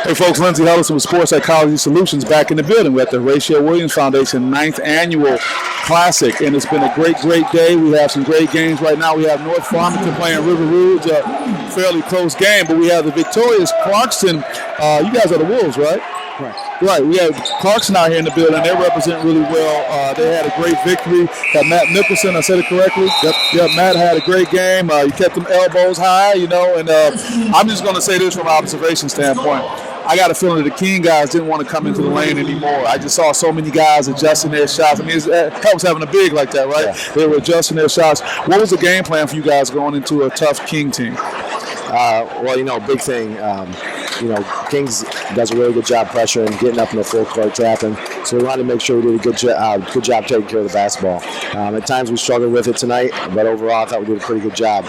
Hey folks, Lindsey Nicholson with Sports Psychology Solutions back in the building. We're at the Horatio Williams Foundation 9th Annual Classic, and it's been a great day. We have some great games right now. We have North Farmington playing River Rouge, a fairly close game, but we have the victorious Clarkston. You guys are the Wolves, right? Right. We have Clarkston out here in the building. They represent really well. They had a great victory. Got Matt Nicholson. I said it correctly. Yep. Matt had a great game. You kept them elbows high, and I'm just going to say this from an observation standpoint. I got a feeling that the King guys didn't want to come into the lane anymore. I just saw so many guys adjusting their shots. I mean, it helps having a big like that, right? Yeah. They were adjusting their shots. What was the game plan for you guys going into a tough King team? Big thing. Kings does a really good job pressuring, getting up in the full court trapping. So we wanted to make sure we did a good job taking care of the basketball. At times we struggled with it tonight, but overall I thought we did a pretty good job.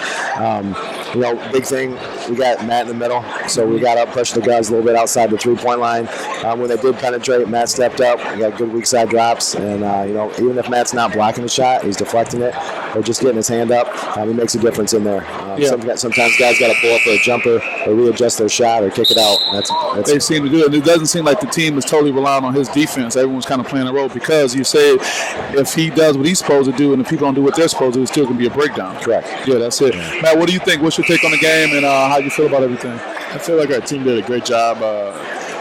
Big thing, we got Matt in the middle, so we got up, pressured the guys a little bit outside the three-point line. When they did penetrate, Matt stepped up. We got good weak side drops, and even if Matt's not blocking the shot, he's deflecting it or just getting his hand up. He makes a difference in there. Sometimes guys got to pull up for a jumper or readjust their shot or kick it out. That's they seem to do it. And it doesn't seem like the team is totally relying on his defense. Everyone's kind of playing a role because you say if he does what he's supposed to do and the people don't do what they're supposed to do, it's still going to be a breakdown. Correct. Yeah, that's it. Yeah. Matt, what do you think? What's your take on the game and how you feel about everything? I feel like our team did a great job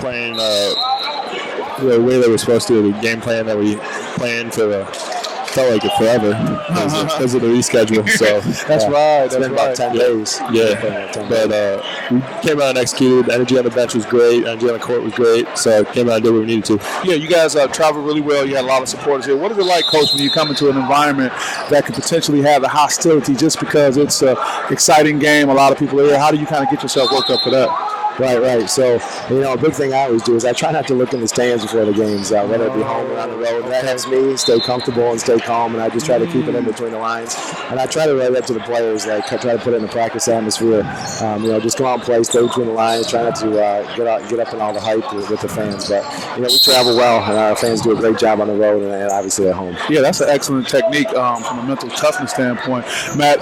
playing the way they were supposed to. The game plan that we planned felt like it forever because of the reschedule. So that's right. It's been about 10 days. Yeah. But we came out and executed. The energy on the bench was great. Energy on the court was great. So came out and did what we needed to. Yeah, you guys traveled really well. You had a lot of supporters here. What is it like, Coach, when you come into an environment that could potentially have the hostility just because it's an exciting game, a lot of people are here? How do you kind of get yourself worked up for that? Right. So, a big thing I always do is I try not to look in the stands before the games, whether it be home or on the road. That helps me stay comfortable and stay calm, and I just try to keep it in between the lines. And I try to relate that to the players, I try to put it in a practice atmosphere. Just come out and play, stay between the lines, try not to get up in all the hype with the fans. But, we travel well, and our fans do a great job on the road and obviously at home. Yeah, that's an excellent technique from a mental toughness standpoint. Matt,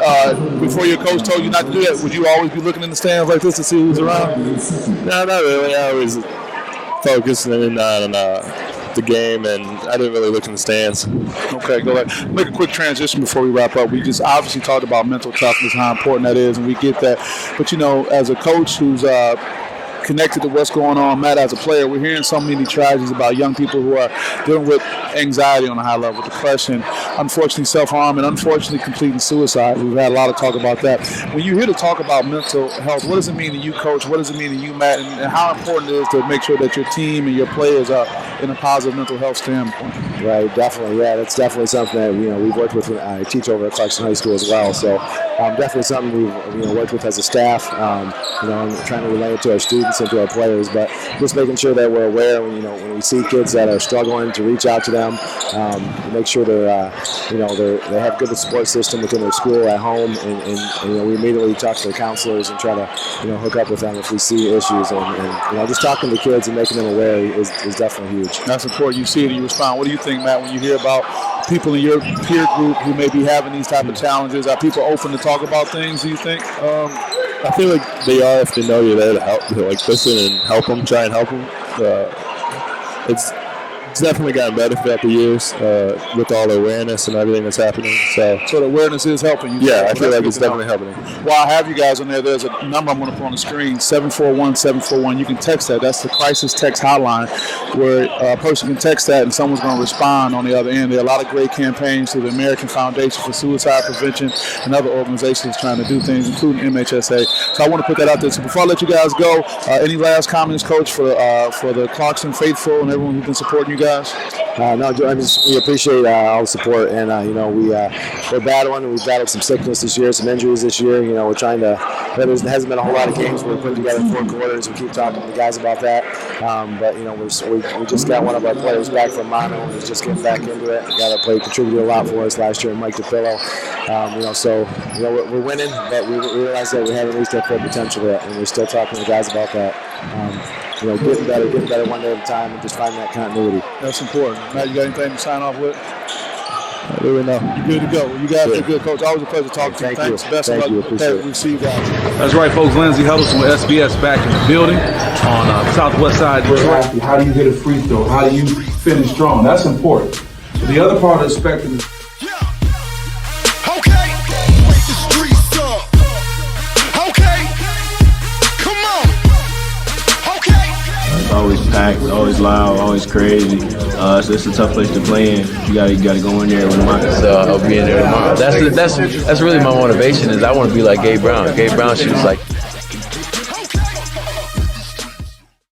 before your coach told you not to do that, would you always be looking in the stands like this to see who's around? No, not really. I always focused on the game, and I didn't really look in the stands. Okay, go ahead. Make a quick transition before we wrap up. We just obviously talked about mental toughness, how important that is, and we get that. But, as a coach who's connected to what's going on, Matt, as a player, we're hearing so many tragedies about young people who are dealing with anxiety on a high level, depression, unfortunately self-harm, and unfortunately completing suicide. We've had a lot of talk about that. When you're here to talk about mental health, what does it mean to you, Coach? What does it mean to you, Matt? And how important it is to make sure that your team and your players are in a positive mental health standpoint? Right, definitely. Yeah, that's definitely something that we've worked with. I teach over at Clarkston High School as well, so definitely something we've worked with as a staff. I'm trying to relate it to our students and to our players, but just making sure that we're aware when we see kids that are struggling to reach out to them, make sure they have good support system within their school, at home, and we immediately talk to their counselors and try to hook up with them if we see issues, and just talking to kids and making them aware is definitely huge. That's important. You see it and you respond. What do you think, Matt, when you hear about people in your peer group who may be having these type of challenges? Are people open to talk about things, do you think? I feel like they are if they know you're there to help, listen and help them, try and help them. It's definitely gotten better throughout the years with all the awareness and everything that's happening. So the awareness is helping you. Yeah, I feel like it's definitely helping. While I have you guys on there's a number I'm going to put on the screen, 741-741. You can text that. That's the crisis text hotline where a person can text that and someone's going to respond on the other end. There are a lot of great campaigns through the American Foundation for Suicide Prevention and other organizations trying to do things, including MHSA. So I want to put that out there. So before I let you guys go, any last comments, Coach, for the Clarkston faithful and everyone who's been supporting you guys? We appreciate all the support, and we're battling. We've battled some sickness this year, some injuries this year. We're trying to. There hasn't been a whole lot of games. We're putting together 4 quarters. We keep talking to the guys about that. But we just got one of our players back from mono, and he's just getting back into it. A guy that contributed a lot for us last year, Mike DePillo. We're winning, but we realize that we haven't reached our full potential yet, and we're still talking to the guys about that. Getting better one day at a time, and just finding that continuity. That's important. Matt, you got anything to sign off with? We know. You're good to go. You guys are good, Coach. Always a pleasure talking to you. Thanks. Best of luck. We'll see you guys. That's right, folks. Lindsey Huddleston with SPS back in the building on Southwest Side Detroit. How do you hit a free throw? How do you finish strong? That's important. But the other part of the spectrum is always packed, always loud, always crazy. So it's a tough place to play in. You gotta go in there with a mindset. So I'll be in there tomorrow. That's really my motivation. Is I want to be like Gabe Brown. Gabe Brown shoots like